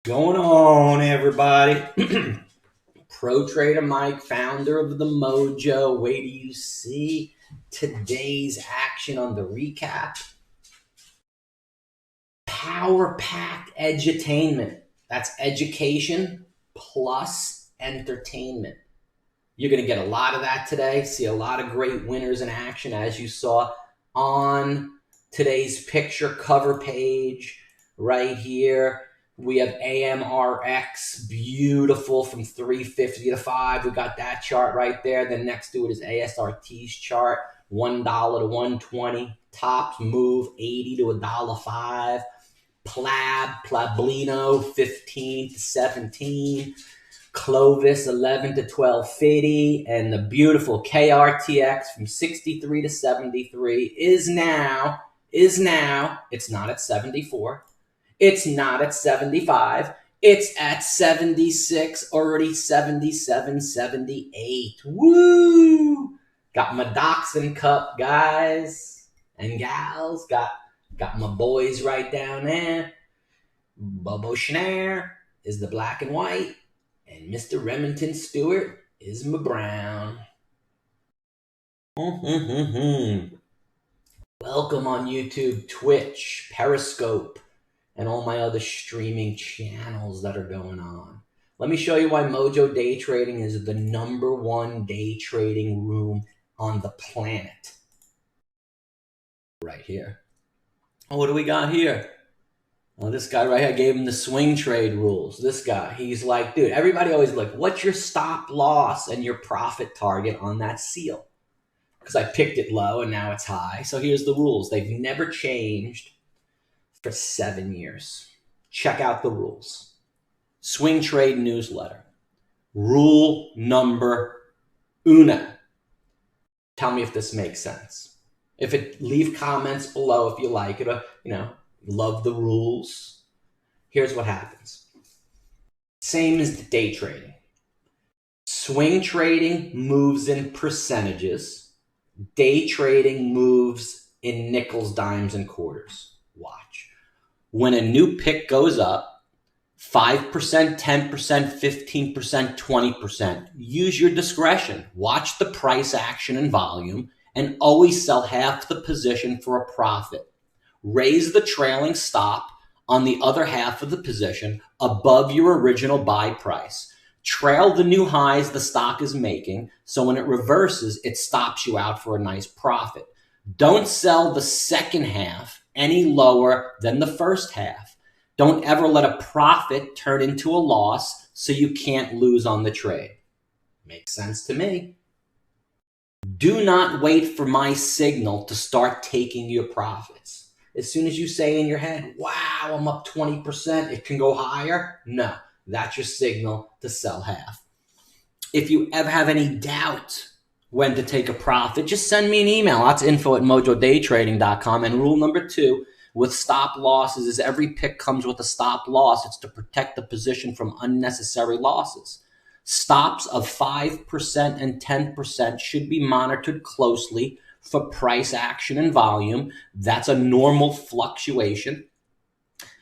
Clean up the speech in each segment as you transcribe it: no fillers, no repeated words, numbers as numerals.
Going on, everybody. Pro Trader Mike, founder of the Mojo. Wait till you see today's action on the recap. Power-packed edutainment. That's education plus entertainment. You're going to get a lot of that today. See a lot of great winners in action, as you saw on today's picture cover page right here. We have AMRX, beautiful, from 350 to 5. We got that chart right there. Then next to it is ASRT's chart, $1 to 120. Tops move 80 to $1.05. PLAB, Plablino, 15 to 17. CLVS, 11 to 12.50. And the beautiful KRTX from 63 to 73 is now, it's not at 74. It's not at 75. It's at 76, already 77, 78. Woo! Got my Dachshund Cup, guys and gals. Got my boys right down there. Bubbo Schnarr is the black and white. And Mr. Remington Stewart is my brown. Welcome on YouTube, Twitch, Periscope, and all my other streaming channels that are going on. Let me show you why Mojo Day Trading is the #1 day trading room on the planet. Right here. Oh, what do we got here? Oh, this guy right here, I gave him the swing trade rules. This guy, he's like, dude, everybody always like, what's your stop loss and your profit target on that seal? Because I picked it low and now it's high. So here's the rules. They've never changed for 7 years. Check out the rules. Swing Trade newsletter. Rule number uno. Tell me if this makes sense. Leave comments below if you like it. Love the rules. Here's what happens. Same as the day trading. Swing trading moves in percentages. Day trading moves in nickels, dimes, and quarters. Watch. When a new pick goes up, 5%, 10%, 15%, 20%, use your discretion. Watch the price action and volume, and always sell half the position for a profit. Raise the trailing stop on the other half of the position above your original buy price. Trail the new highs the stock is making, so when it reverses, it stops you out for a nice profit. Don't sell the second half any lower than the first half. Don't ever let a profit turn into a loss so you can't lose on the trade. Makes sense to me. Do not wait for my signal to start taking your profits. As soon as you say in your head, wow, I'm up 20%, it can go higher. No, that's your signal to sell half. If you ever have any doubt when to take a profit, just send me an email. That's info@mojodaytrading.com. And rule number 2 with stop losses is every pick comes with a stop loss. It's to protect the position from unnecessary losses. Stops of 5% and 10% should be monitored closely for price action and volume. That's a normal fluctuation.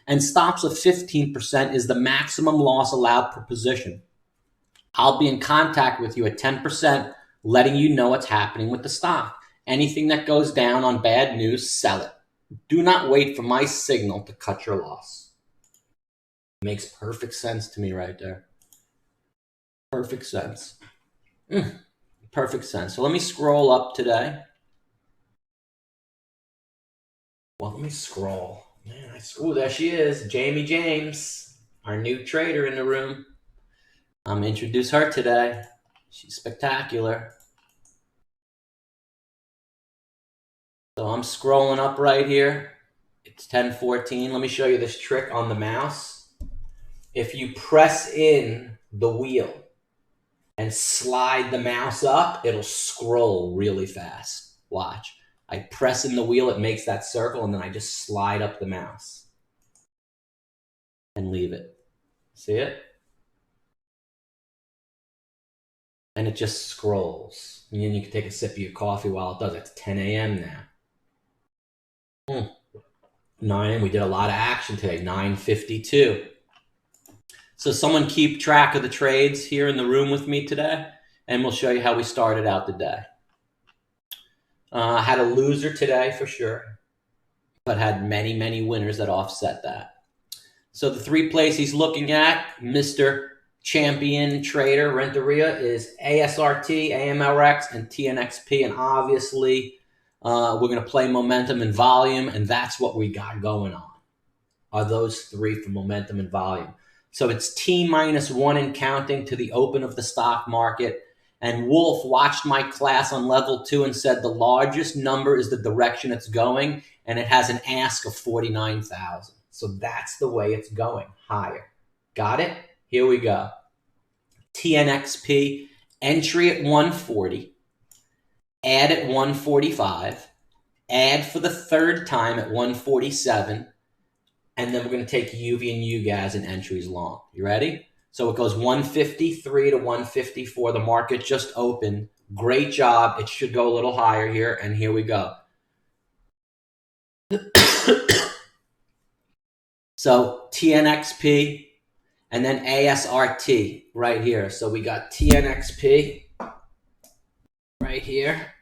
And stops of 15% is the maximum loss allowed per position. I'll be in contact with you at 10%, letting you know what's happening with the stock. Anything that goes down on bad news, sell it. Do not wait for my signal to cut your loss. Makes perfect sense to me right there. Perfect sense. Perfect sense. So let me scroll up today. Well, let me scroll. Man, there she is, Jamie James, our new trader in the room. I'm gonna introduce her today. She's spectacular. So I'm scrolling up right here. It's 10:14. Let me show you this trick on the mouse. If you press in the wheel and slide the mouse up, it'll scroll really fast. Watch. I press in the wheel, it makes that circle, and then I just slide up the mouse and leave it. See it? And it just scrolls. And then you can take a sip of your coffee while it does it. It's 10 a.m. now. 9, we did a lot of action today, 9:52. So someone keep track of the trades here in the room with me today, and we'll show you how we started out the day. Had a loser today for sure, but had many, many winners that offset that. So the 3 plays he's looking at, Mr. Champion Trader Renteria, is ASRT, AMRX, and TNXP. And obviously, we're going to play momentum and volume, and that's what we got going on, are those 3 for momentum and volume. So it's T-1 and counting to the open of the stock market. And Wolf watched my class on level 2 and said the largest number is the direction it's going, and it has an ask of 49,000. So that's the way it's going, higher. Got it? Here we go. TNXP, entry at 140, add at 145, add for the 3rd time at 147, and then we're going to take UV and UGAS and entries long. You ready? So it goes 153 to 154. The market just opened. Great job. It should go a little higher here, and here we go. So TNXP and then ASRT right here. So we got TNXP right here.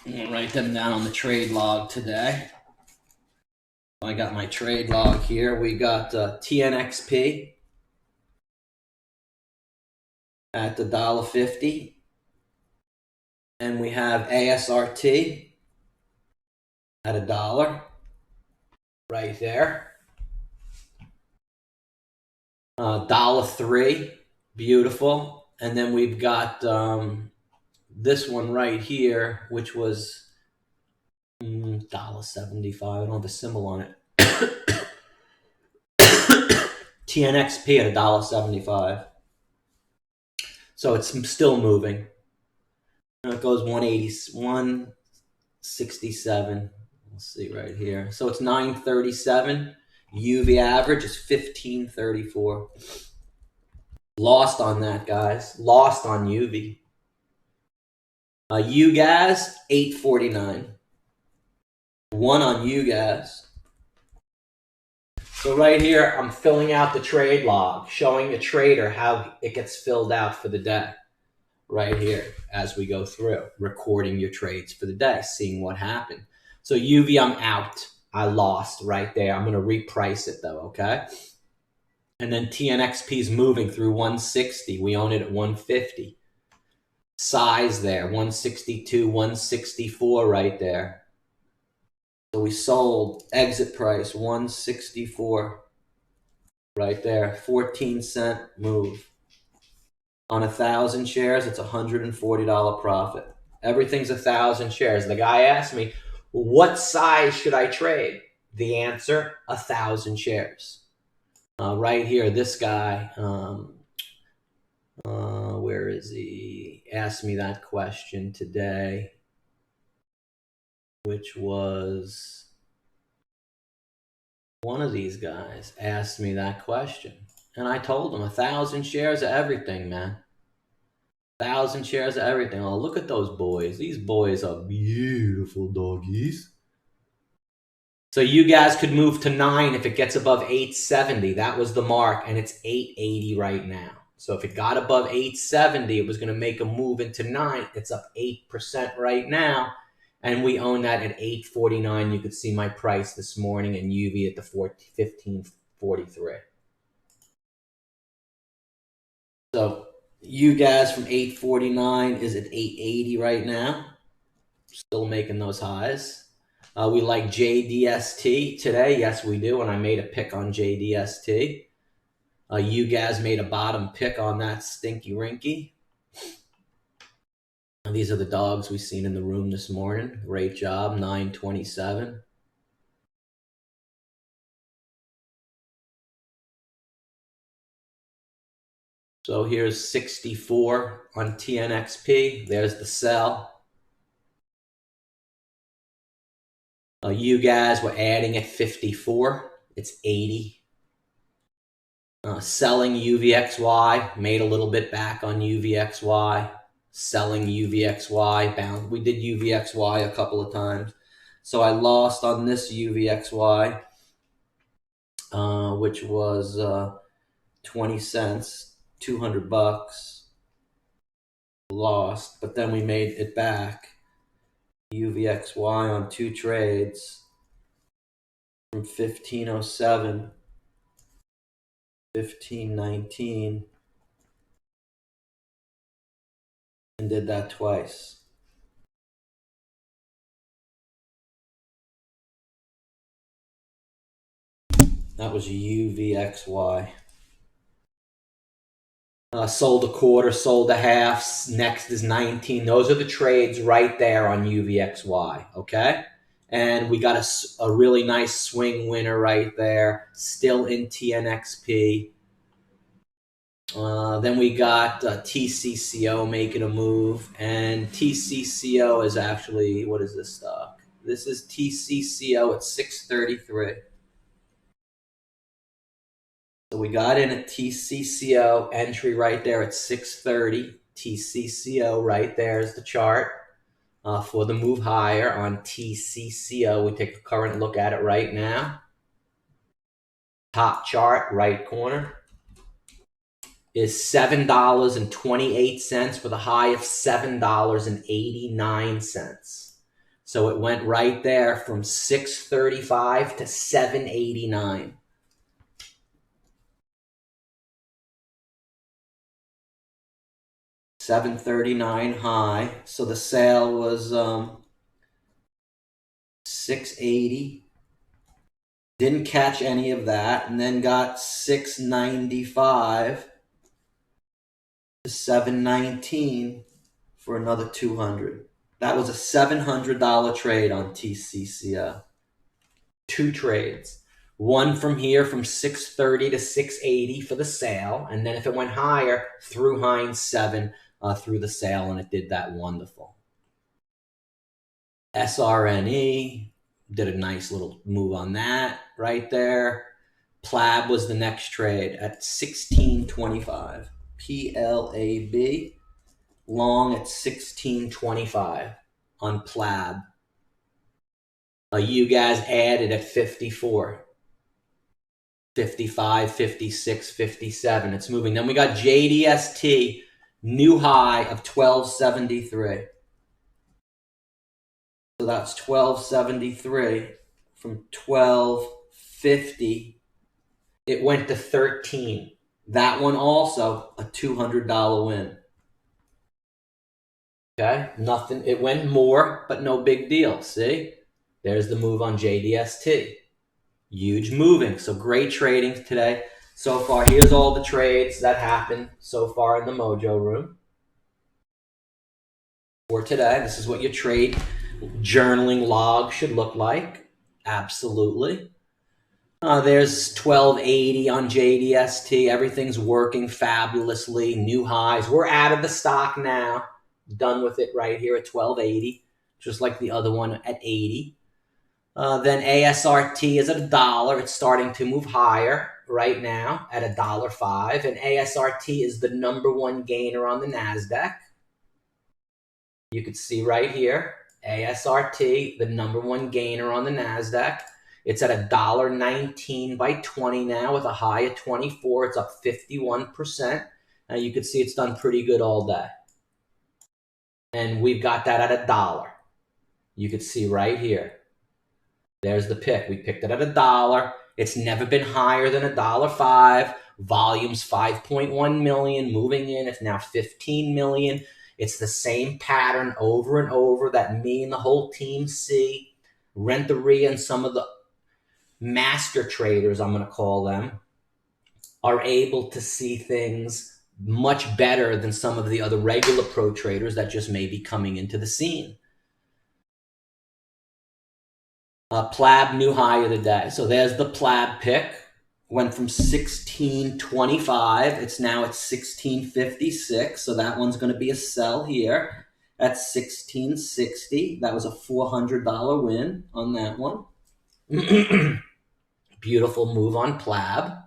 I'm going to write them down on the trade log today. I got my trade log here. We got TNXP at the $1.50. And we have ASRT at $1 right there. $1.03, beautiful. And then we've got this one right here, which was $1.75. I don't have a symbol on it. TNXP at $1.75. So it's still moving. It goes 167. Let's see right here. So it's 937. UV average is 1534. Lost on that, guys. Lost on UV. UGAS 849. 1 on UGAS. So right here, I'm filling out the trade log, showing the trader how it gets filled out for the day. Right here, as we go through, recording your trades for the day, seeing what happened. So UV, I'm out. I lost right there. I'm going to reprice it though, okay? And then TNXP is moving through 160. We own it at 150. Size there, 162, 164 right there. So we sold, exit price, 164 right there. 14-cent move. On 1,000 shares, it's $140 profit. Everything's 1,000 shares. The guy asked me, what size should I trade? The answer, 1,000 shares. Right here, this guy, where is he? Asked me that question today, which was one of these guys asked me that question. And I told him 1,000 shares of everything, man. 1,000 shares of everything. Oh, look at those boys. These boys are beautiful doggies. So you guys could move to 9 if it gets above 870. That was the mark, and it's 880 right now. So if it got above 870, it was going to make a move into 9. It's up 8% right now, and we own that at 849. You could see my price this morning, and UV at the 1543. So you guys from 849 is at 880 right now. Still making those highs. We like JDST today. Yes, we do. And I made a pick on JDST. You guys made a bottom pick on that stinky rinky. And these are the dogs we've seen in the room this morning. Great job. 927. So here's 64 on TNXP. There's the sell. You guys were adding at 54. It's 80. Selling UVXY, made a little bit back on UVXY. Selling UVXY, bound. We did UVXY a couple of times. So I lost on this UVXY, which was 20 cents, 200 bucks. Lost, but then we made it back. UVXY on 2 trades from 1507, 1519, and did that twice. That was UVXY. Sold a quarter, sold a half. Next is 19. Those are the trades right there on UVXY, okay? And we got a really nice swing winner right there, still in TNXP. Then we got TCCO making a move, and TCCO is actually, what is this stock? This is TCCO at 633. So we got in a TCCO entry right there at 630. TCCO right there is the chart for the move higher on TCCO. We take a current look at it right now. Top chart, right corner, is $7.28 with a high of $7.89. So it went right there from 635 to 789. $7.39 high. So the sale was $6.80. Didn't catch any of that, and then got $6.95 to $7.19 for another $200. That was a $700 trade on TCCO. 2 trades. One from here from 630 to 680 for the sale, and then if it went higher, through Heinz 7 through the sale, and it did that wonderful. SRNE did a nice little move on that right there. PLAB was the next trade at 1625. PLAB, long at 1625 on PLAB. You guys added at 54. 55, 56, 57. It's moving. Then we got JDST, new high of 1273. So that's 1273 from 1250. It went to 13. That one also a $200 win. Okay, nothing. It went more, but no big deal. See, there's the move on JDST. Huge moving. So great trading today so far. Here's all the trades that happened so far in the Mojo room for today. This is what your trade journaling log should look like. Absolutely. There's 1280 on JDST. Everything's working fabulously. New highs. We're out of the stock now. Done with it right here at 1280, just like the other one at 80. Then ASRT is at $1. It's starting to move higher right now at $1.05. And ASRT is the #1 gainer on the NASDAQ. You could see right here, ASRT, the #1 gainer on the NASDAQ. It's at $1.19 by 20 now with a high of 24. It's up 51%. Now you can see it's done pretty good all day. And we've got that at $1. You could see right here. There's the pick. We picked it at $1. It's never been higher than $1.05. Volume's 5.1 million. Moving in, it's now 15 million. It's the same pattern over and over that me and the whole team see. Renteria and some of the master traders, I'm going to call them, are able to see things much better than some of the other regular pro traders that just may be coming into the scene. PLAB new high of the day. So there's the PLAB pick. went from 1625. It's now at 1656. So that one's going to be a sell here at 1660. That was a $400 win on that one. Beautiful move on PLAB.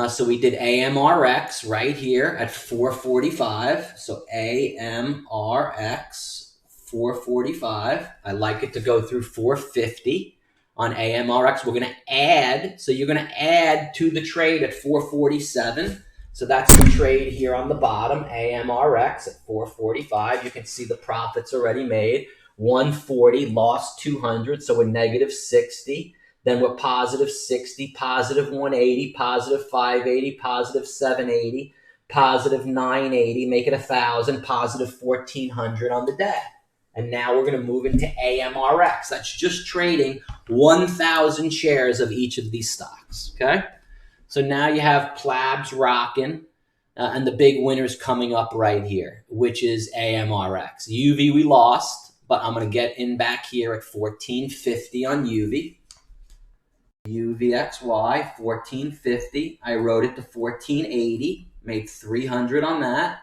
So we did AMRX right here at 445. So AMRX 445. I like it to go through 450 on AMRX. We're going to add. So you're going to add to the trade at 447. So that's the trade here on the bottom, AMRX at 445. You can see the profits already made. 140, lost 200, so we're negative 60. Then we're positive 60, positive 180, positive 580, positive 780, positive 980, make it 1,000, positive 1,400 on the day. And now we're going to move into AMRX. That's just trading 1,000 shares of each of these stocks, okay? So now you have PLABs rocking, and the big winners coming up right here, which is AMRX. UV we lost, but I'm going to get in back here at 1450 on UV. UVXY 1450. I wrote it to 1480. Made 300 on that.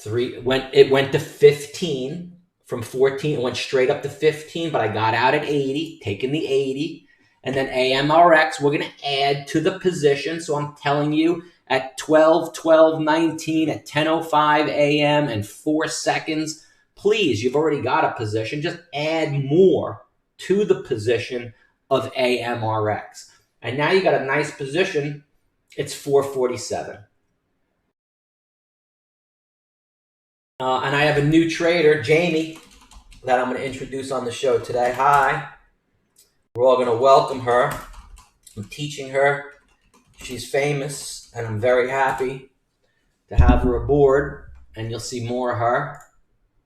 It went to 15 from 14. It went straight up to 15, but I got out at 80, taking the 80. And then AMRX, we're going to add to the position. So I'm telling you, at 12:19, at 10:05 a.m. and 4 seconds, please, you've already got a position. Just add more to the position of AMRX. And now you got a nice position. It's 447. And I have a new trader, Jamie, that I'm going to introduce on the show today. Hi. We're all going to welcome her. I'm teaching her. She's famous, and I'm very happy to have her aboard. And you'll see more of her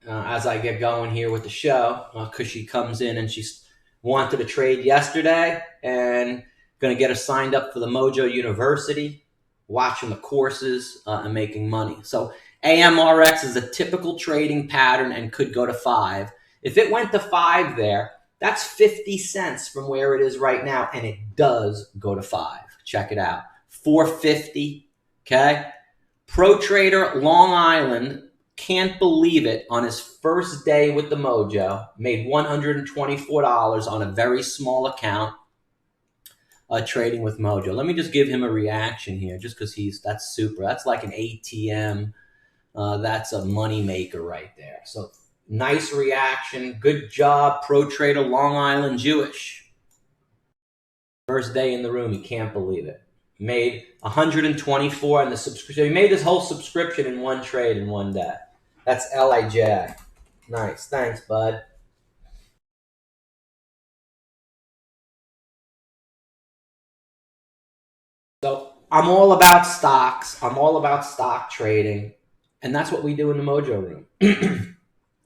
as I get going here with the show, because she comes in and she's wanted to trade yesterday and going to get her signed up for the MOJO University, watching the courses and making money. So AMRX is a typical trading pattern and could go to 5. If it went to 5 there, that's 50 cents from where it is right now, and it does go to 5. Check it out. 450, okay? Pro Trader Long Island, can't believe it, on his first day with the Mojo, made $124 on a very small account trading with Mojo. Let me just give him a reaction here, just because that's super. That's like an ATM. That's a money maker right there. So nice reaction. Good job, Pro Trader Long Island Jewish. First day in the room, he can't believe it. Made $124 in the subscription. He made this whole subscription in one trade in one day. That's LIJ. Nice. Thanks, bud. So I'm all about stocks. I'm all about stock trading. And that's what we do in the Mojo room.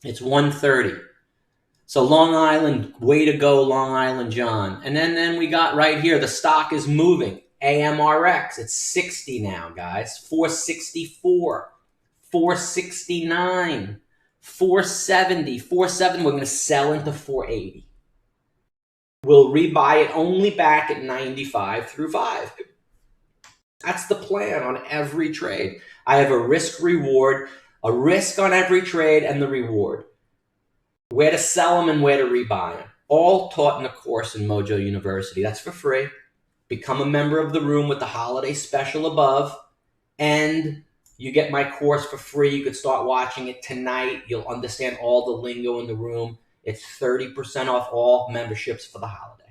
It's 1:30. So Long Island, way to go, Long Island John. And then we got right here, the stock is moving. AMRX, it's 60 now, guys. 464, 469, 470, 470. We're going to sell into 480. We'll rebuy it only back at 95 through 5. That's the plan on every trade. I have a risk reward, a risk on every trade, and the reward. Where to sell them and where to rebuy them. All taught in a course in Mojo University. That's for free. Become a member of the room with the holiday special above, and you get my course for free. You could start watching it tonight. You'll understand all the lingo in the room. It's 30% off all memberships for the holiday.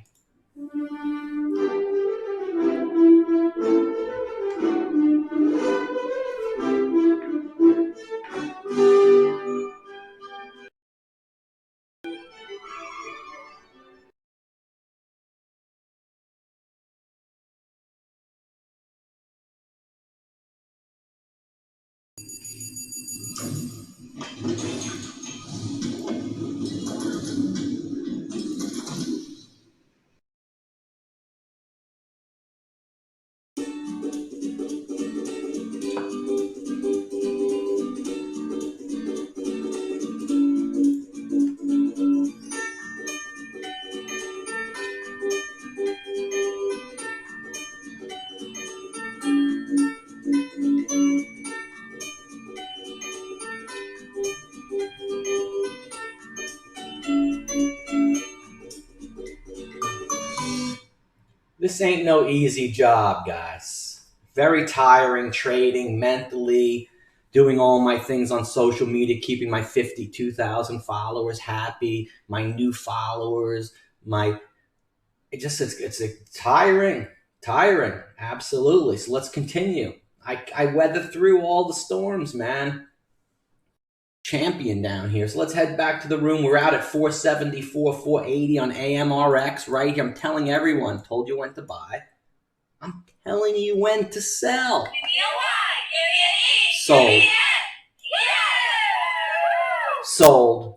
This ain't no easy job, guys. Very tiring trading mentally, doing all my things on social media, keeping my 52,000 followers happy, my new followers, it's tiring, absolutely. So let's continue. I weather through all the storms, man. Champion down here. So let's head back to the room. We're out at 474, 480 on AMRX right here. I'm telling everyone, told you when to buy. I'm telling you when to sell. Sold.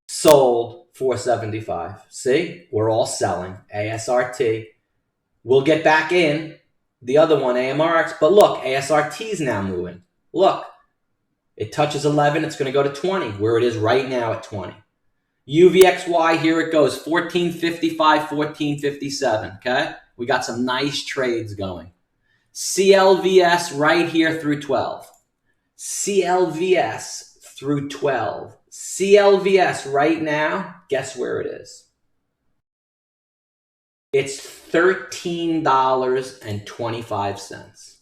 Sold 475. See, we're all selling. ASRT. We'll get back in the other one, AMRX. But look, ASRT is now moving. Look. It touches 11, it's going to go to 20, where it is right now at 20. UVXY, here it goes, 1455, 1457, okay? We got some nice trades going. CLVS right here through 12. CLVS through 12. CLVS right now, guess where it is? It's $13.25.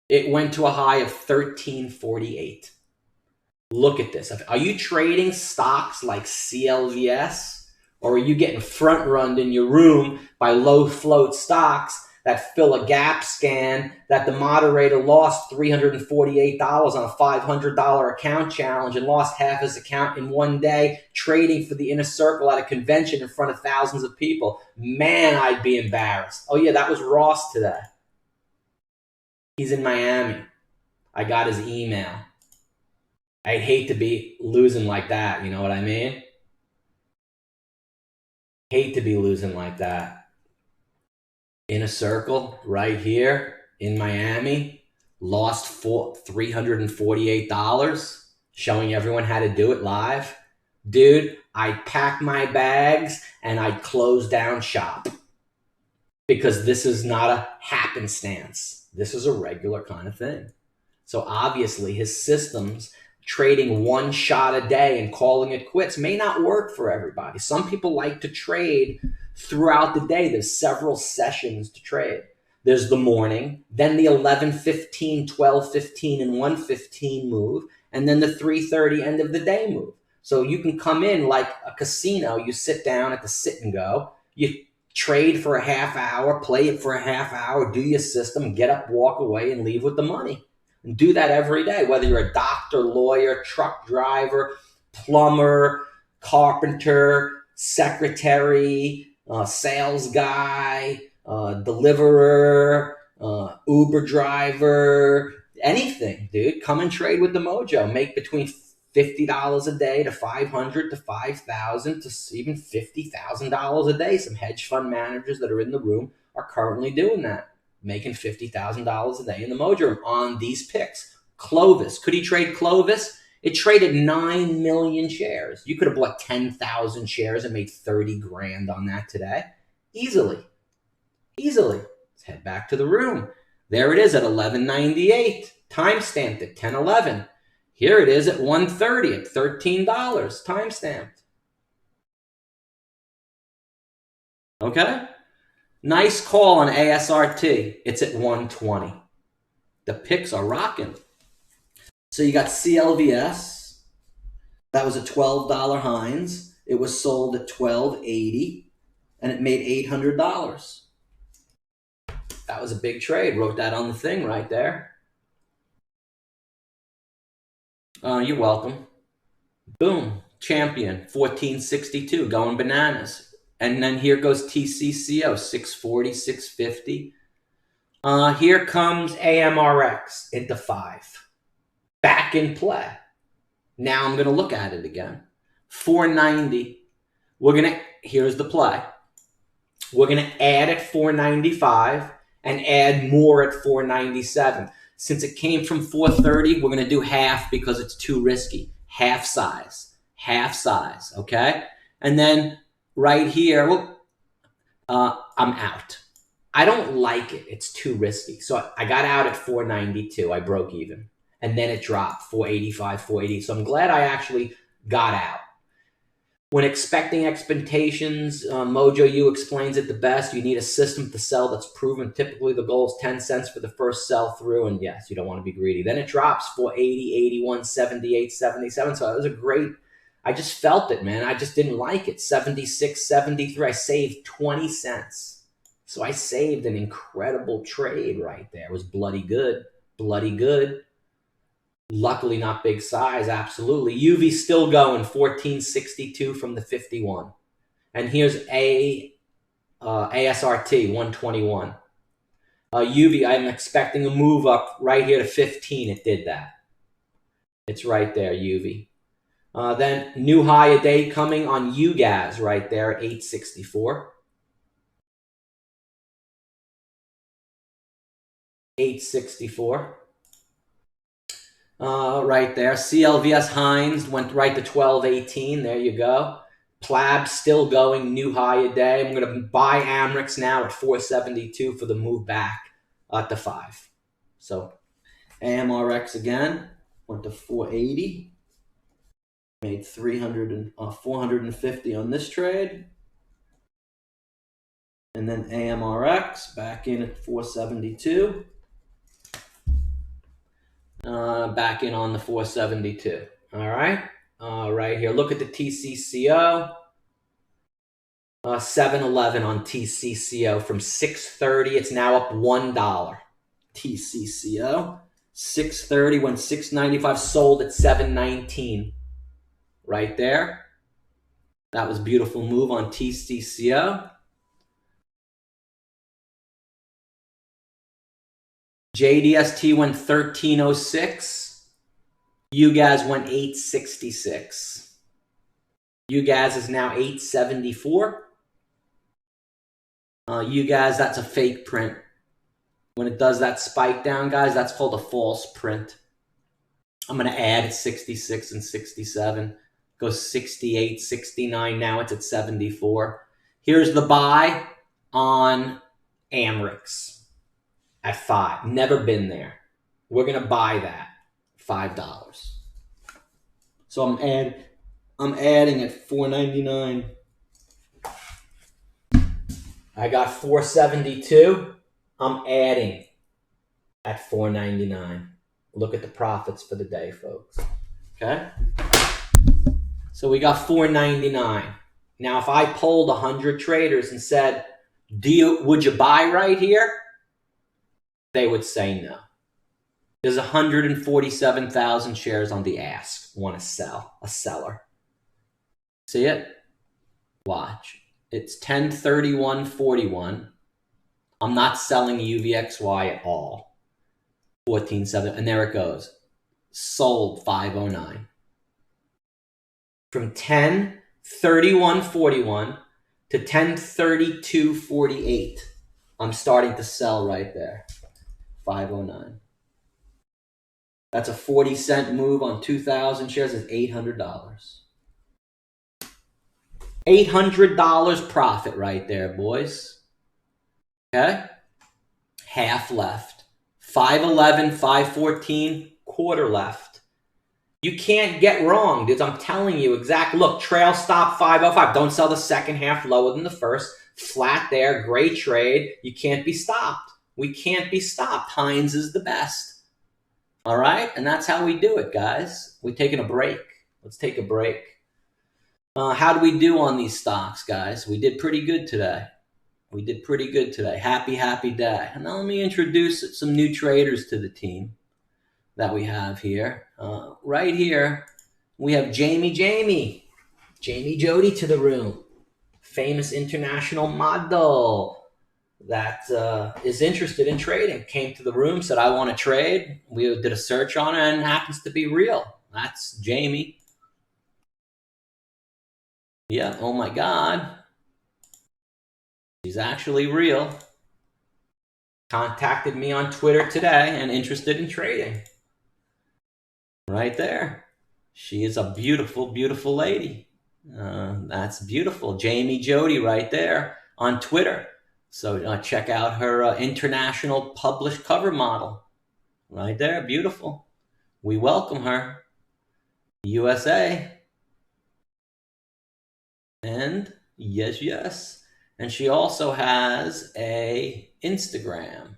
It went to a high of $13.48. Look at this. Are you trading stocks like CLVS? Or are you getting front-runned in your room by low-float stocks that fill a gap scan that the moderator lost $348 on a $500 account challenge and lost half his account in one day trading for the inner circle at a convention in front of thousands of people? Man, I'd be embarrassed. Oh, yeah, that was Ross today. He's in Miami. I got his email. I'd hate to be losing like that, you know what I mean? Hate to be losing like that. In a circle, right here in Miami, lost $348, showing everyone how to do it live. Dude, I'd pack my bags and I'd close down shop. Because this is not a happenstance. This is a regular kind of thing. So obviously his systems, trading one shot a day and calling it quits, may not work for everybody. Some people like to trade throughout the day. There's several sessions to trade. There's the morning, then the 11:15, 12:15, and 1:15 move, and then the 3:30 end of the day move. So you can come in like a casino. You sit down at the sit and go. You trade for a half hour, play it for a half hour, do your system, get up, walk away, and leave with the money. And do that every day, whether you're a doctor, lawyer, truck driver, plumber, carpenter, secretary, sales guy, deliverer, Uber driver, anything, dude. Come and trade with the Mojo. Make between $50 a day to $500 to $5,000 to even $50,000 a day. Some hedge fund managers that are in the room are currently doing that, making $50,000 a day in the Mojo room on these picks. Clovis, could he trade Clovis? It traded 9 million shares. You could have bought 10,000 shares and made 30 grand on that today. Easily. Let's head back to the room. There it is at 11.98. Time-stamped at 10.11. Here it is at 1:30 at $13, time-stamped. Okay? Nice call on ASRT. It's at 120. The picks are rocking. So you got CLVS. That was a $12 Heinz. It was sold at $12.80, and it made $800. That was a big trade. Wrote that on the thing right there. You're welcome. Boom. Champion, 1462, going bananas. And then here goes TCCO, 640, 650. Here comes AMRX into 5. Back in play. Now I'm going to look at it again. 490. Here's the play. We're going to add at 495 and add more at 497. Since it came from 430, we're going to do half because it's too risky. Half size, okay? And then right here, I'm out. I don't like it. It's too risky. So I got out at 492. I broke even. And then it dropped 485, 480. So I'm glad I actually got out. When expecting expectations, Mojo U explains it the best. You need a system to sell that's proven. Typically, the goal is 10 cents for the first sell through. And yes, you don't want to be greedy. Then it drops for 80, 81, 78, 77. So it was a great, I just felt it, man. I just didn't like it. 76, 73. I saved 20 cents. So I saved an incredible trade right there. It was bloody good. Bloody good. Luckily not big size, absolutely. UV still going, 1462 from the 51. And here's ASRT, 121. UV, I'm expecting a move up right here to 15. It did that. It's right there, UV. Then new high a day coming on UGAS right there, 864. 864. Right there. CLVS Hines went right to 1218. There you go. PLAB still going, new high a day. I'm going to buy AMRX now at 472 for the move back to 5. So AMRX again went to 480. Made 450 on this trade. And then AMRX back in at 472. Back in on the 472. All right. Right here. Look at the TCCO. 711 on TCCO from 630. It's now up $1. TCCO. 630 when 695 sold at 719. Right there. That was a beautiful move on TCCO. JDST went 1306. UGAS went 866. UGAS is now 874. UGAS, that's a fake print. When it does that spike down, guys, that's called a false print. I'm going to add at 66 and 67. Goes 68, 69. Now it's at 74. Here's the buy on AMRX. At 5. Never been there. We're going to buy that. $5. So I'm adding at $4.99. I got $4.72. I'm adding at $4.99. Look at the profits for the day, folks. Okay? So we got $4.99. Now if I polled 100 traders and said, would you buy right here? They would say no. There's 147,000 shares on the ask. Want to sell. A seller. See it? Watch. It's 1031.41. I'm not selling UVXY at all. 14.7. And there it goes. Sold 509. From 1031.41 to 1032.48. I'm starting to sell right there. 509. That's a 40-cent move on 2,000 shares. Is $800. $800 profit right there, boys. Okay? Half left. 511, 514, quarter left. You can't get wrong, dudes. I'm telling you exactly. Look, trail stop 505. Don't sell the second half lower than the first. Flat there. Great trade. You can't be stopped. We can't be stopped. Hines is the best. All right? And that's how we do it, guys. We're taking a break. Let's take a break. How do we do on these stocks, guys? We did pretty good today. We did pretty good today. Happy, happy day. And now let me introduce some new traders to the team that we have here. Right here, we have Jamie Jody to the room. Famous international model that is interested in trading. Came to the room, said, I want to trade. We did a search on it and it happens to be real. That's Jamie. Yeah, oh my God. She's actually real. Contacted me on Twitter today and interested in trading. Right there. She is a beautiful, beautiful lady. That's beautiful. Jamie Jody right there on Twitter. So check out her international published cover model. Right there. Beautiful. We welcome her. USA. And yes, yes. And she also has a Instagram.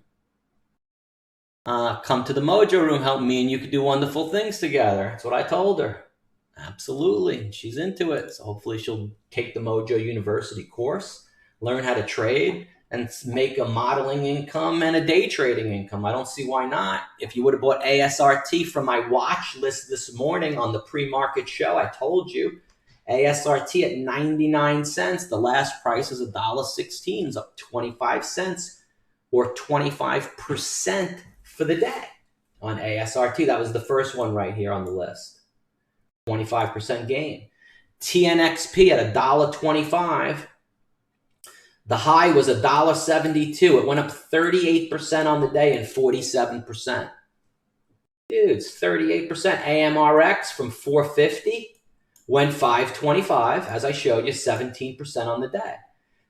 Come to the Mojo Room, help me and you could do wonderful things together. That's what I told her. Absolutely. She's into it. So hopefully she'll take the Mojo University course, learn how to trade, and make a modeling income and a day trading income. I don't see why not. If you would have bought ASRT from my watch list this morning on the pre-market show, I told you, ASRT at 99 cents. The last price is $1.16, it's up 25 cents or 25% for the day on ASRT. That was the first one right here on the list. 25% gain. TNXP at $1.25. The high was $1.72. It went up 38% on the day and 47%. Dude, it's 38%. AMRX from 450 went 525, as I showed you, 17% on the day.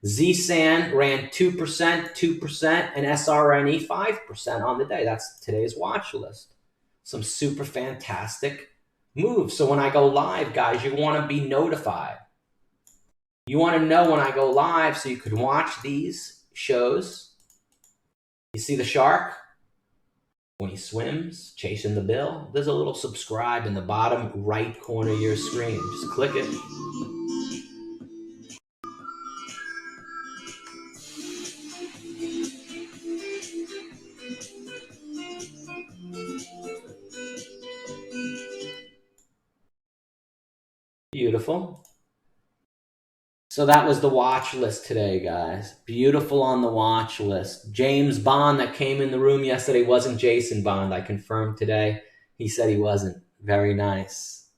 ZSAN ran 2%, 2%, and SRNE 5% on the day. That's today's watch list. Some super fantastic moves. So when I go live, guys, you want to be notified. You want to know when I go live so you can watch these shows. You see the shark? When he swims, chasing the bill, there's a little subscribe in the bottom right corner of your screen. Just click it. Beautiful. So that was the watch list today, guys. Beautiful on the watch list. James Bond that came in the room yesterday wasn't Jason Bond. I confirmed today. He said he wasn't. Very nice.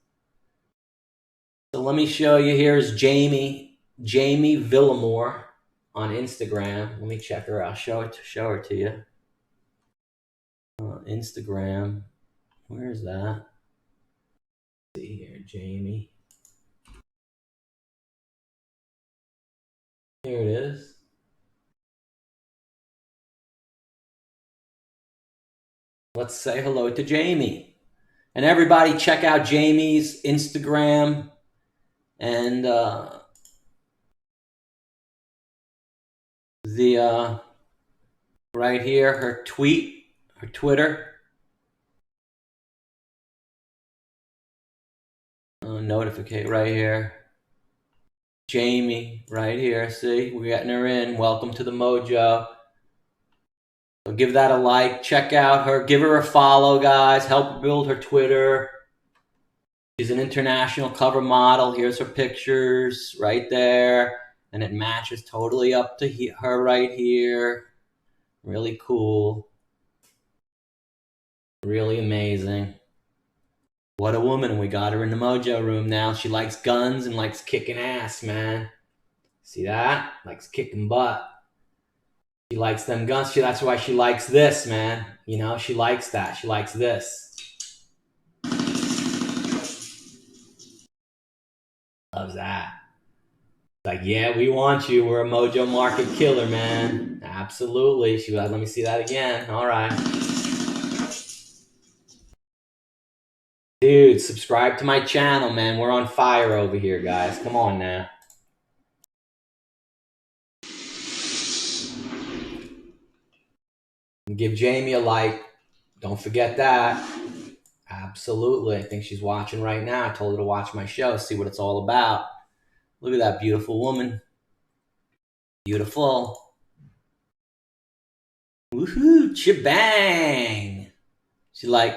So let me show you. Here's Jamie Villamore on Instagram. Let me check her out. Show her to you. Instagram. Where is that? Let's see here, Jamie. Here it is. Let's say hello to Jamie. And everybody check out Jamie's Instagram and right here, her Twitter. Notificate right here. Jamie right here. See, we're getting her in. Welcome to the Mojo. So give that a like. Check out her. Give her a follow, guys. Help her build her Twitter. She's an international cover model. Here's her pictures right there. And it matches totally up to her right here. Really cool. Really amazing. What a woman. We got her in the Mojo Room now. She likes guns and likes kicking ass, man. See that? Likes kicking butt. She likes them guns. That's why she likes this, man. You know, she likes that. She likes this. Loves that. Like, yeah, we want you. We're a Mojo market killer, man. Absolutely. She was like, let me see that again. All right. Dude, subscribe to my channel, man. We're on fire over here, guys. Come on now. Give Jamie a like. Don't forget that. Absolutely. I think she's watching right now. I told her to watch my show, see what it's all about. Look at that beautiful woman. Beautiful. Woohoo, shebang. She like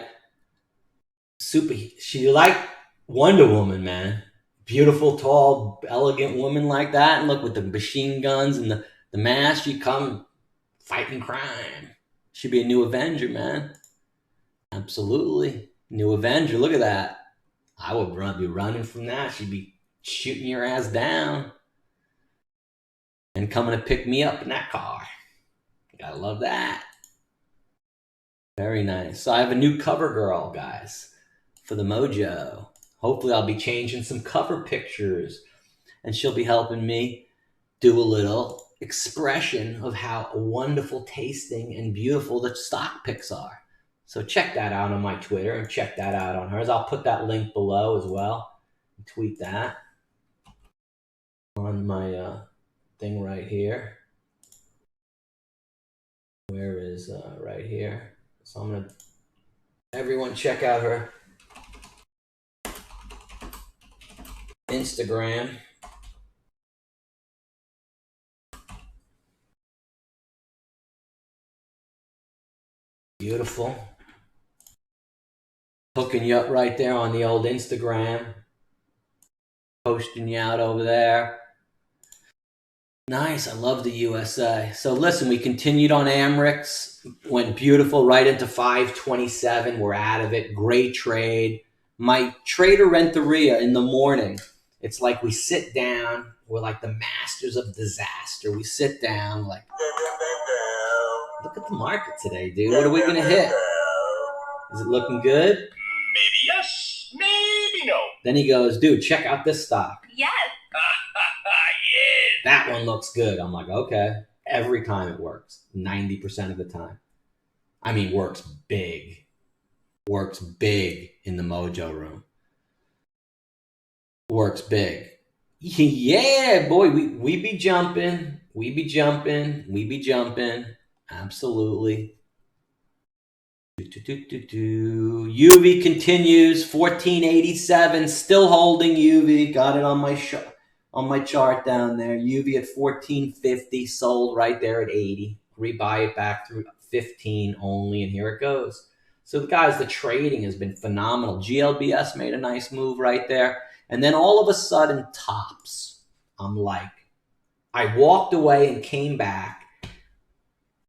Wonder Woman, man. Beautiful, tall, elegant woman like that. And look, with the machine guns and the mask, she come fighting crime. She'd be a new Avenger, man. Absolutely. New Avenger, look at that. I would be running from that. She'd be shooting your ass down and coming to pick me up in that car. Gotta love that. Very nice. So I have a new cover girl, guys, for the Mojo. Hopefully I'll be changing some cover pictures and she'll be helping me do a little expression of how wonderful tasting and beautiful the stock picks are. So check that out on my Twitter and check that out on hers. I'll put that link below as well. Tweet that. on my thing right here. Where is right here? So I'm gonna everyone check out her Instagram. Beautiful. Hooking you up right there on the old Instagram. Posting you out over there. Nice. I love the USA. So listen, we continued on AMRX. Went beautiful right into 527. We're out of it. Great trade. My trader Renteria in the morning. It's like we sit down. We're like the masters of disaster. We sit down like, look at the market today, dude. What are we going to hit? Is it looking good? Maybe yes, maybe no. Then he goes, dude, check out this stock. Yes. Yeah. That one looks good. I'm like, okay. Every time it works. 90% of the time. I mean, works big. Works big in the Mojo room. Works big. Yeah, boy, we be jumping. We be jumping. We be jumping. Absolutely. UV continues 1487, still holding UV. Got it on my chart down there. UV at 1450, sold right there at 80. Rebuy it back through 15 only, and here it goes. So guys, the trading has been phenomenal. GLBS made a nice move right there, and then all of a sudden tops. I'm like, I walked away and came back.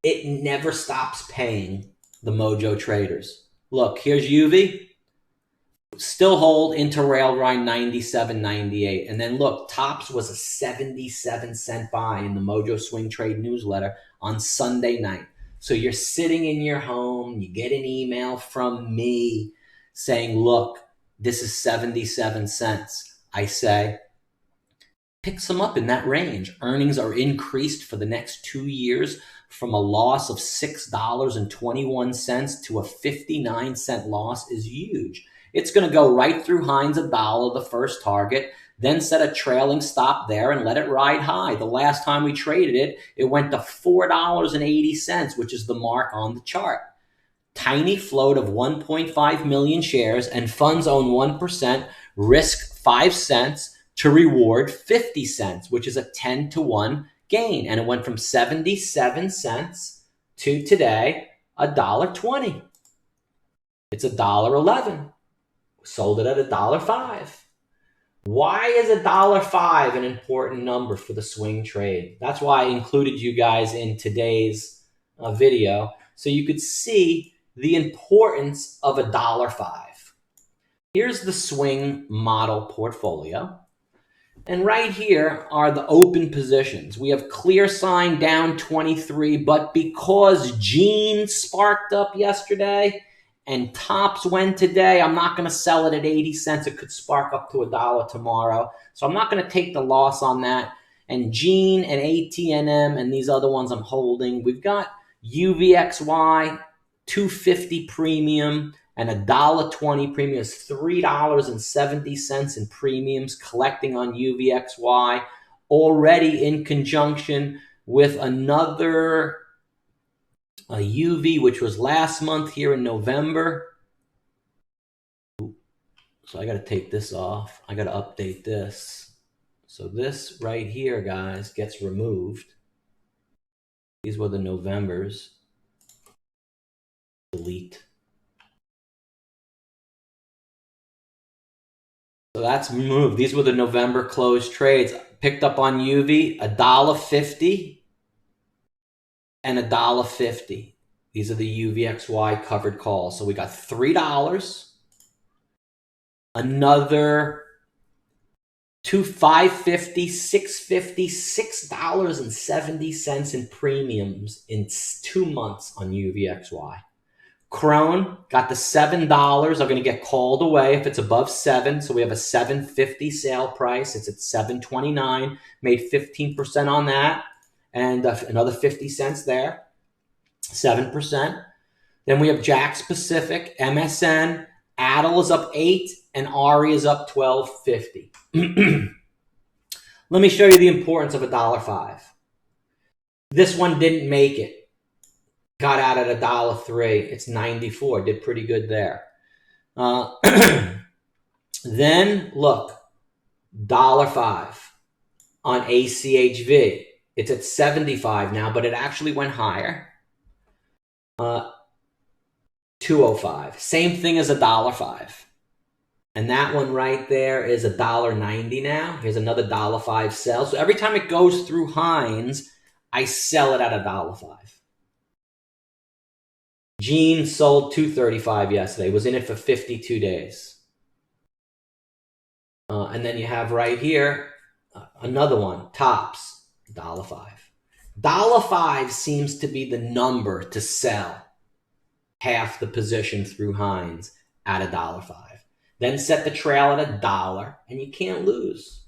It never stops paying the Mojo traders. Look, here's UV. Still hold into rail grind 97.98. And then look, tops was a 77-cent buy in the Mojo Swing Trade newsletter on Sunday night. So you're sitting in your home, you get an email from me saying, look, this is 77 cents. I say, pick some up in that range. Earnings are increased for the next 2 years from a loss of $6.21 to a 59-cent loss is huge. It's going to go right through Heinz $1, the first target, then set a trailing stop there and let it ride high. The last time we traded it, it went to $4.80, which is the mark on the chart. Tiny float of 1.5 million shares, and funds own 1%, risk 5 cents to reward 50 cents, which is a 10-to-1 gain. And it went from 77 cents to today, $1.20. It's $1.11. Sold it at $1.05. Why is $1.05 an important number for the swing trade? That's why I included you guys in today's video, so you could see the importance of $1.05. Here's the swing model portfolio. And right here are the open positions. We have clear sign down 23, but because Gene sparked up yesterday and tops went today, I'm not going to sell it at 80 cents. It could spark up to $1 tomorrow. So I'm not going to take the loss on that. And Gene and ATNM and these other ones I'm holding. We've got UVXY, 250 premium, and $1.20 premium is $3.70 in premiums collecting on UVXY, already in conjunction with another UV, which was last month here in November. So I got to take this off. I got to update this. So this right here, guys, gets removed. These were the Novembers. Delete. So that's removed. These were the November closed trades. Picked up on UV, $1.50 and $1.50. These are the UVXY covered calls. So we got $3, another $5.50, $6.50, $6.70 in premiums in 2 months on UVXY. Crone got the $7 are going to get called away if it's above 7. So we have a $7.50 sale price. It's at $7.29. Made 15% on that, and another 50 cents there, 7%. Then we have Jack's Pacific, MSN, Adel is up 8, and Ari is up $12.50. Let me show you the importance of $1.05. This one didn't make it. Got out at $1.03. It's 94. Did pretty good there. Then look, $1.05 on ACHV. It's at 75 now, but it actually went higher. 205. Same thing as $1.05. And that one right there is $1.90 now. Here's another $1.05 sell. So every time it goes through Heinz, I sell it at $1.05. Gene sold $2.35 yesterday. Was in it for 52 days. And then you have right here another one, Tops, $1.05. $1.05 seems to be the number to sell half the position through Heinz at $1.05. Then set the trail at $1, and you can't lose.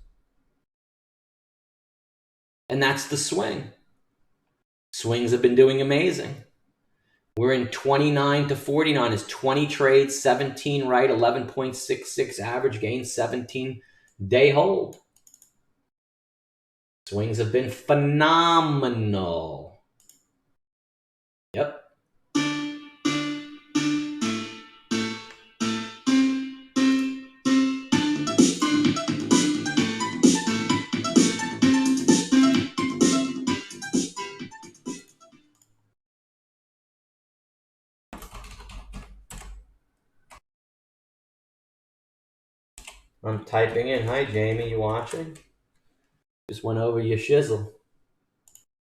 And that's the swing. Swings have been doing amazing. We're in 29 to 49. Is 20 trades, 17 right, 11.66 average gain, 17 day hold. Swings have been phenomenal. Yep. I'm typing in. Hi, Jamie. You watching? Just went over your shizzle.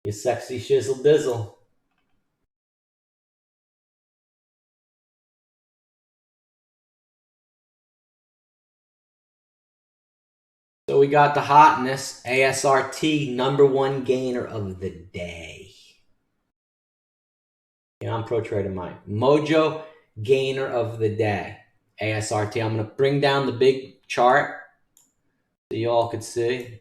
Your sexy shizzle dizzle. So we got the hotness. ASRT, #1 gainer of the day. Yeah, I'm Pro Trader Mike. Mojo gainer of the day. ASRT. I'm going to bring down the big chart so you all could see.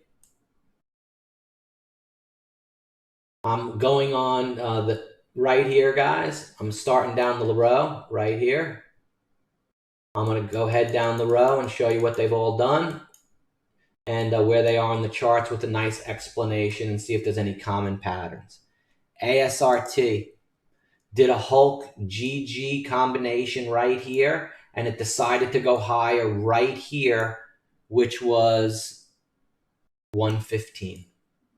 I'm going on the right here, guys. I'm starting down the row right here. I'm going to go head down the row and show you what they've all done and where they are on the charts with a nice explanation and see if there's any common patterns. ASRT did a Hulk GG combination right here, and it decided to go higher right here, which was 115.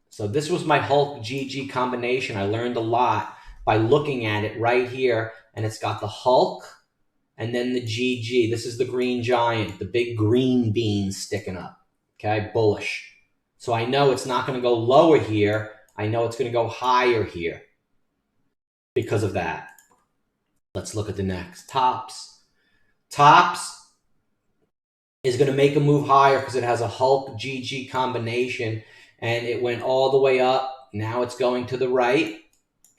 So this was my Hulk GG combination. I learned a lot by looking at it right here, and it's got the Hulk and then the GG. This is the green giant, the big green bean sticking up, okay, bullish. So I know it's not going to go lower here. I know it's going to go higher here because of that. Let's look at the next. Tops. Tops is going to make a move higher because it has a Hulk GG combination, and it went all the way up. Now it's going to the right.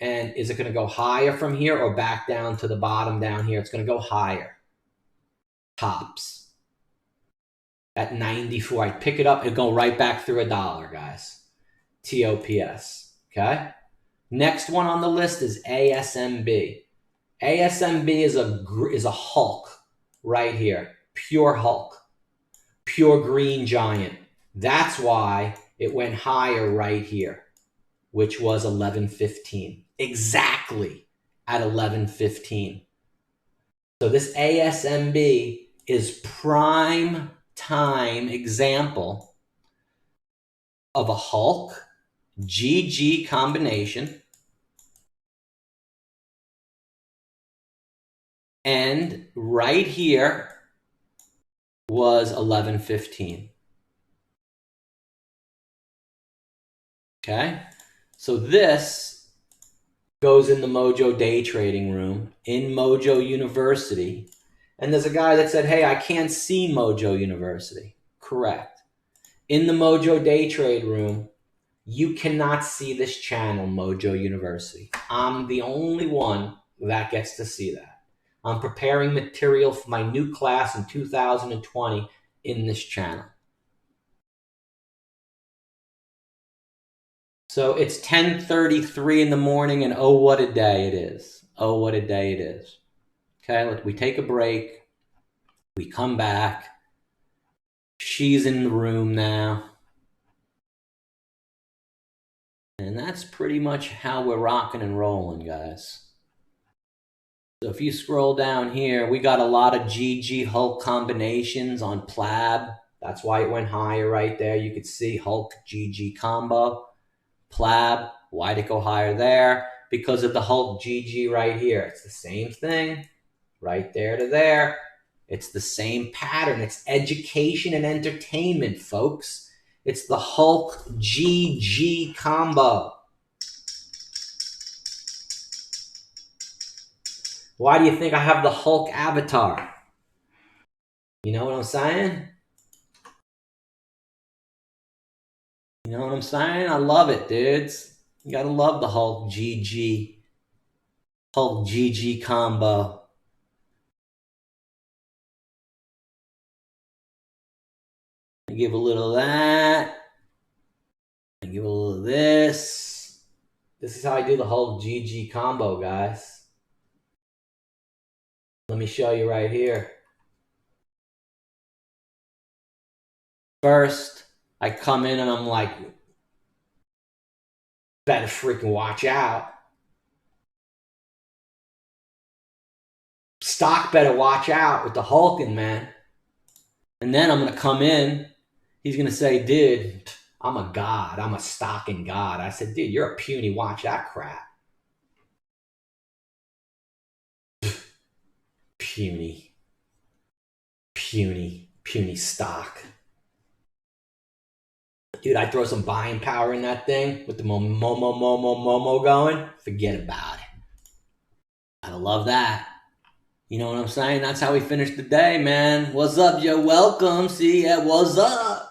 And is it going to go higher from here or back down to the bottom down here? It's going to go higher. Tops. At 94. I pick it up and go right back through $1, guys. TOPS. Okay? Next one on the list is ASMB. ASMB is a Hulk right here. Pure Hulk. Pure green giant. That's why it went higher right here, which was 11.15. Exactly at 11.15. So this ASMB is prime time example of a Hulk GG combination, and right here was 11.15. Okay, so this goes in the MOJO Day Trading room in MOJO University. And there's a guy that said, hey, I can't see MOJO University. Correct. In the MOJO Day Trade room, you cannot see this channel, MOJO University. I'm the only one that gets to see that. I'm preparing material for my new class in 2020 in this channel. So it's 10:33 in the morning, and oh, what a day it is. Oh, what a day it is. Okay, we take a break. We come back. She's in the room now. And that's pretty much how we're rocking and rolling, guys. So if you scroll down here, we got a lot of GG Hulk combinations on PLAB. That's why it went higher right there. You could see Hulk GG combo. PLAB, why'd it go higher there? Because of the Hulk GG right here. It's the same thing, right there to there. It's the same pattern. It's education and entertainment, folks. It's the Hulk GG combo. Why do you think I have the Hulk avatar? You know what I'm saying? You know what I'm saying? I love it, dudes. You gotta love the Hulk GG combo. I give a little of that. I give a little of this. This is how I do the Hulk GG combo, guys. Let me show you right here. First, I come in and I'm like, better freaking watch out. Stock better watch out with the Hulking, man. And then I'm going to come in. He's going to say, dude, I'm a god. I'm a stocking god. I said, dude, you're a puny. Watch that crap. Puny stock. Dude, I throw some buying power in that thing with the Momo going. Forget about it. I love that. You know what I'm saying? That's how we finish the day, man. What's up? You're welcome. See ya. What's up?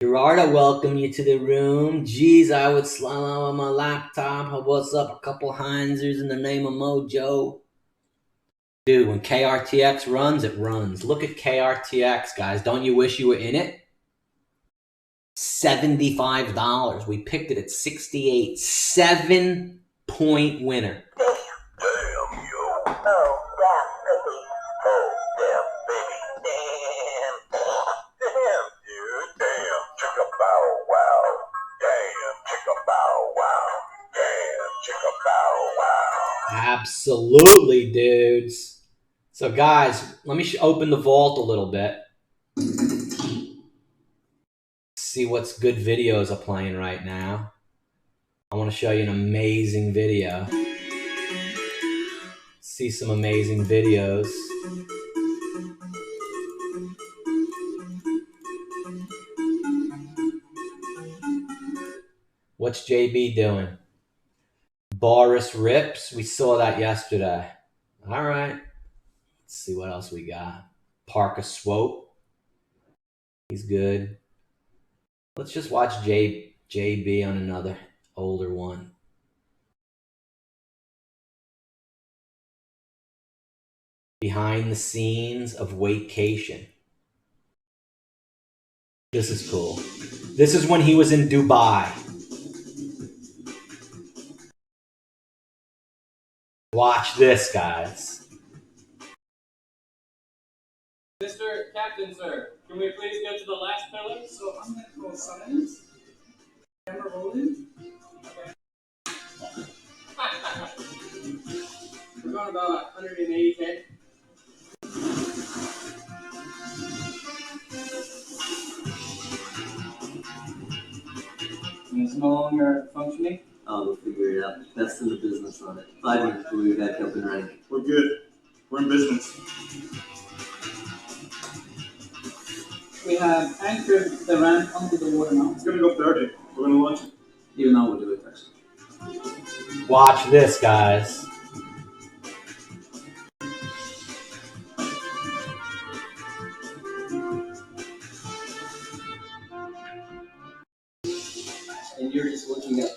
Gerard, I welcome you to the room. Jeez, I would slam on my laptop. What's up? A couple Heinzers in the name of Mojo. Dude, when KRTX runs, it runs. Look at KRTX, guys. Don't you wish you were in it? $75. We picked it at 68. 7-point winner. Damn, yo. Oh, damn, baby. Oh, damn, baby. Damn, dude. Damn, chicka bow wow. Damn, chicka bow wow. Damn, chicka bow wow. Absolutely, dudes. So, guys, let me open the vault a little bit. See what's good videos are playing right now. I want to show you an amazing video. See some amazing videos. What's JB doing? Boris Rips. We saw that yesterday. All right. Let's see what else we got. Parker Swope. He's good. Let's just watch JB on another older one. Behind the scenes of Wakecation. This is cool. This is when he was in Dubai. Watch this, guys. Mr. Captain, sir, can we please go to the last pillar? So I'm going to call signs. Camera rolling. Okay. We're going about 180K. And it's no longer functioning? Oh, we'll figure it out. Best in the business on it. 5 minutes till we're back up and running. We're good. We're in business. We have anchored the ramp onto the water now. It's gonna go 30. We're gonna launch it. Even though we'll do it first. Watch this, guys. And you're just looking at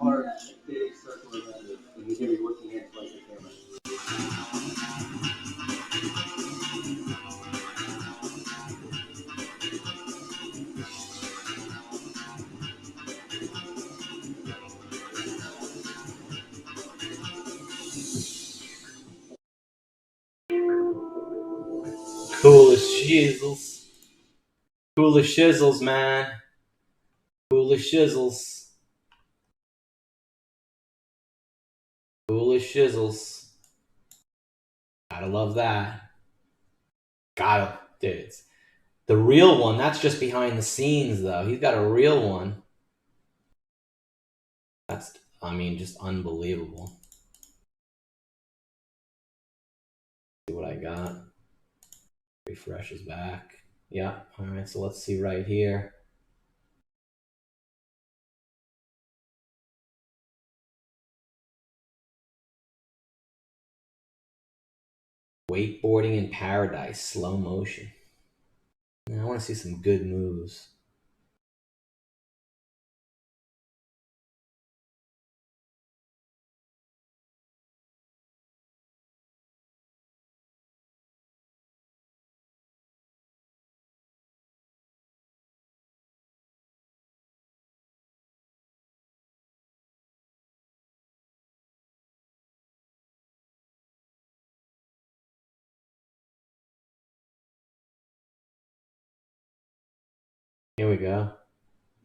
hard, big circle around it, and you're gonna be looking at it like a camera. shizzles. Cooler shizzles, man. Cooler shizzles. Cooler shizzles. Gotta love that. Gotta, dude. The real one, that's just behind the scenes, though. He's got a real one. That's, I mean, just unbelievable. See what I got. Refresh is back. Yeah, all right, so let's see right here. Wakeboarding in paradise, slow motion. Now I want to see some good moves. Here we go.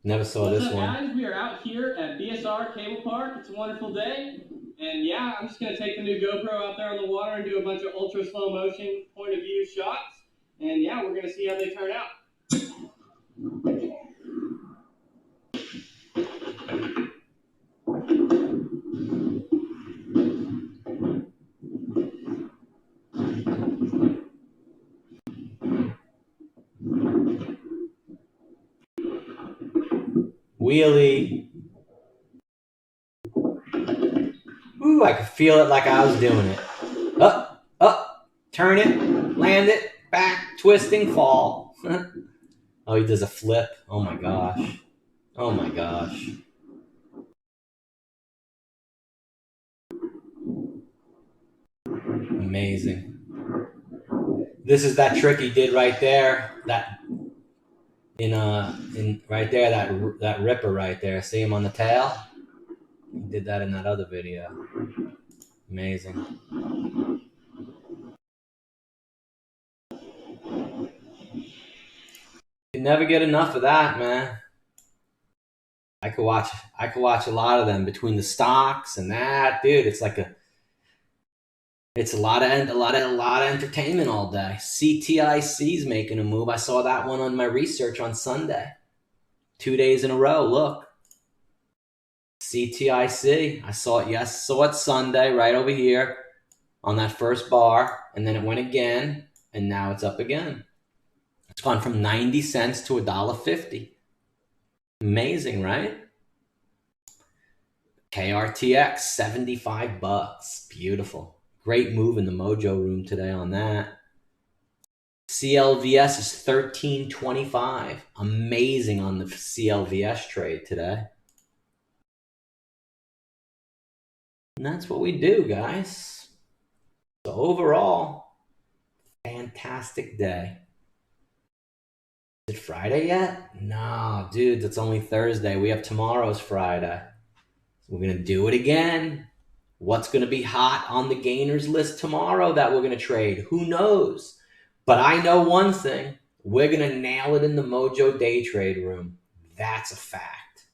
Never saw What's this up, one. guys? We are out here at BSR Cable Park. It's a wonderful day. And yeah, I'm just going to take the new GoPro out there on the water and do a bunch of ultra slow motion point of view shots. And yeah, we're going to see how they turn out. Wheelie. Ooh, I could feel it like I was doing it. Up, up, turn it, land it, back, twisting, fall. Oh, he does a flip. Oh my gosh. Oh my gosh. Amazing. This is that trick he did right there. That in right there, that ripper right there. See him on the tail? He did that in that other video. Amazing. You never get enough of that, man. I could watch a lot of them between the stocks and that, dude. It's like it's a lot of entertainment all day. CTIC's making a move. I saw that one on my research on Sunday. 2 days in a row. Look. CTIC. I saw it Sunday right over here on that first bar, and then it went again, and now it's up again. It's gone from 90 cents to $1.50. Amazing, right? KRTX, 75 bucks. Beautiful. Great move in the Mojo room today on that. CLVS is $13.25. Amazing on the CLVS trade today. And that's what we do, guys. So overall, fantastic day. Is it Friday yet? No, dude, it's only Thursday. We have tomorrow's Friday. So we're going to do it again. What's going to be hot on the gainers list tomorrow that we're going to trade? Who knows? But I know one thing. We're going to nail it in the Mojo Day Trade room. That's a fact.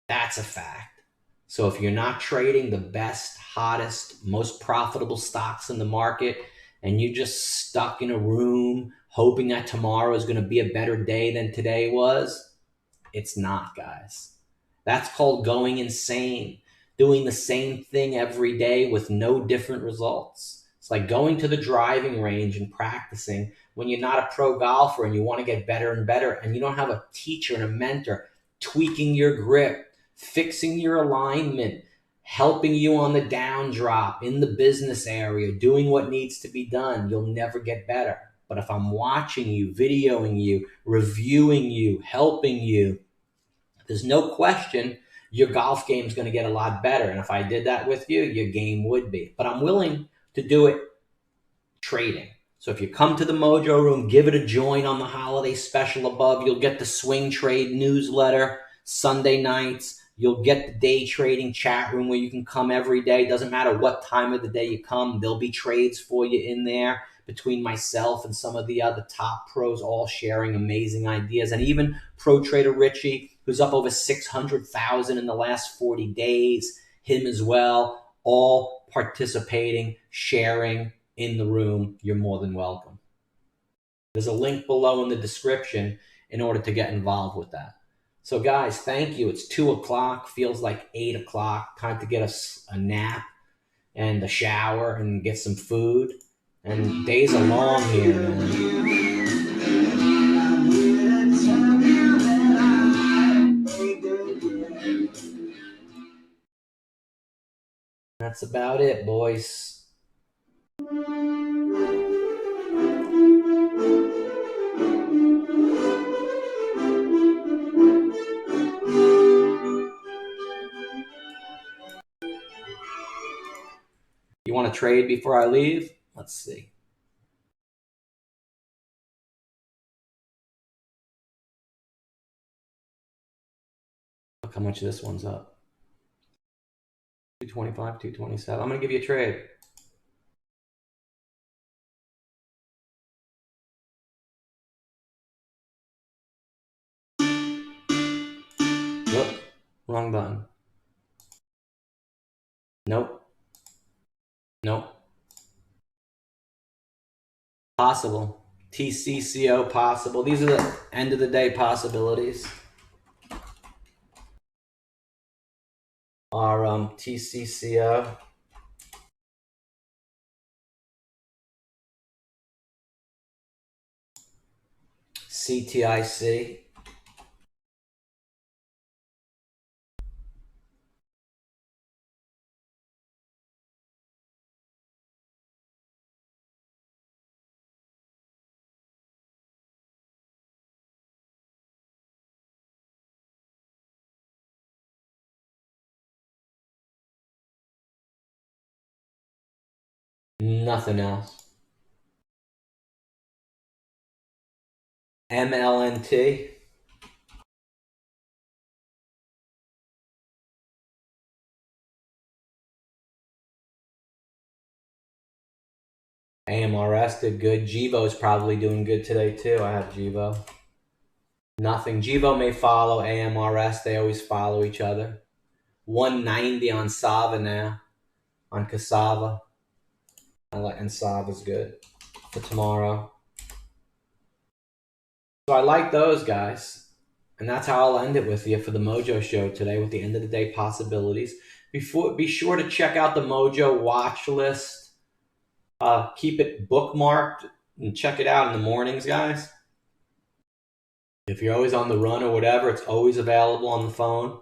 That's a fact. So if you're not trading the best, hottest, most profitable stocks in the market, and you're just stuck in a room hoping that tomorrow is going to be a better day than today was, it's not, guys. That's called going insane, doing the same thing every day with no different results. It's like going to the driving range and practicing when you're not a pro golfer and you want to get better and better, and you don't have a teacher and a mentor tweaking your grip, fixing your alignment, helping you on the down drop in the business area, doing what needs to be done. You'll never get better. But if I'm watching you, videoing you, reviewing you, helping you, there's no question your golf game is going to get a lot better. And if I did that with you, your game would be. But I'm willing to do it trading. So if you come to the Mojo room, give it a join on the holiday special above. You'll get the Swing Trade newsletter Sunday nights. You'll get the day trading chat room where you can come every day. Doesn't matter what time of the day you come. There'll be trades for you in there between myself and some of the other top pros, all sharing amazing ideas. And even Pro Trader Richie, who's up over 600,000 in the last 40 days, him as well, all participating, sharing in the room. You're more than welcome. There's a link below in the description in order to get involved with that. So guys, thank you. It's 2 o'clock, feels like 8 o'clock. Time to get a nap and a shower and get some food. And days are long here, man. That's about it, boys. You want to trade before I leave? Let's see. Look how much this one's up. 225, 227. I'm going to give you a trade. Look, wrong button. Nope. Nope. Possible. TCCO possible. These are the end of the day possibilities. Our TCCO. CTIC. Nothing else. MLNT. AMRX did good. Jivo's probably doing good today too. I have Jivo. Nothing. Jivo may follow AMRS. They always follow each other. 190 on Sava now. On Cassava. And Sava's good for tomorrow. So I like those guys. And that's how I'll end it with you for the Mojo show today with the end of the day possibilities. Be sure to check out the Mojo watch list. Keep it bookmarked and check it out in the mornings, guys. If you're always on the run or whatever, it's always available on the phone,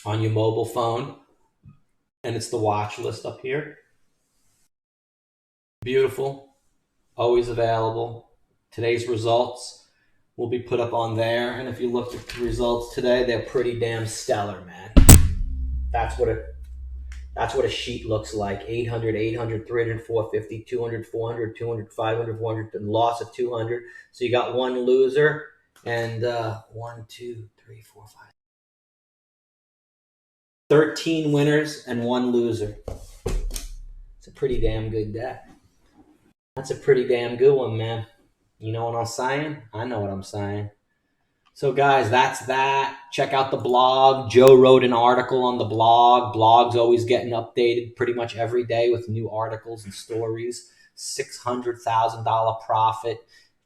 on your mobile phone. And it's the watch list up here. Beautiful. Always available. Today's results will be put up on there. And if you look at the results today, they're pretty damn stellar, man. That's what a sheet looks like. 800, 800, 300, 450, 200, 400, 200, 500, 400, and loss of 200. So you got one loser and 1, 2, 3, 4, 5. 13 winners and 1 loser. It's a pretty damn good day. That's a pretty damn good one, man. You know what I'm saying? I know what I'm saying. So guys, that's that. Check out the blog. Joe wrote an article on the blog. Blog's always getting updated pretty much every day with new articles and stories. $600,000 profit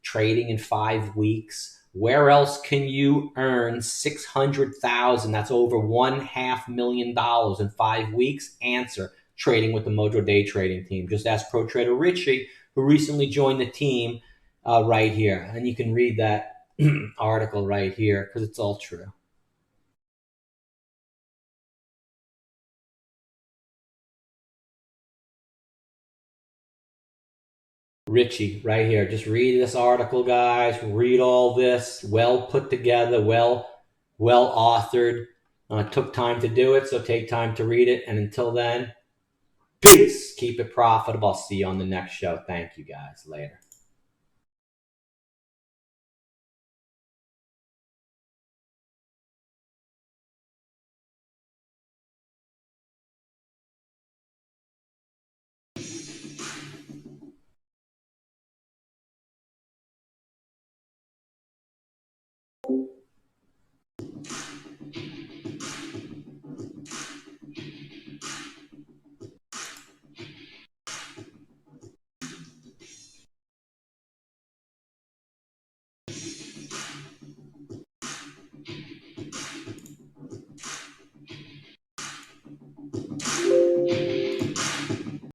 trading in 5 weeks. Where else can you earn $600,000? That's over $1.5 million in 5 weeks. Answer: trading with the Mojo Day Trading team. Just ask Pro Trader Richie, who recently joined the team, right here. And you can read that article right here because it's all true. Richie, right here. Just read this article, guys. Read all this. Well put together, well authored. Took time to do it, so take time to read it. And until then, peace. Keep it profitable. I'll see you on the next show. Thank you, guys. Later.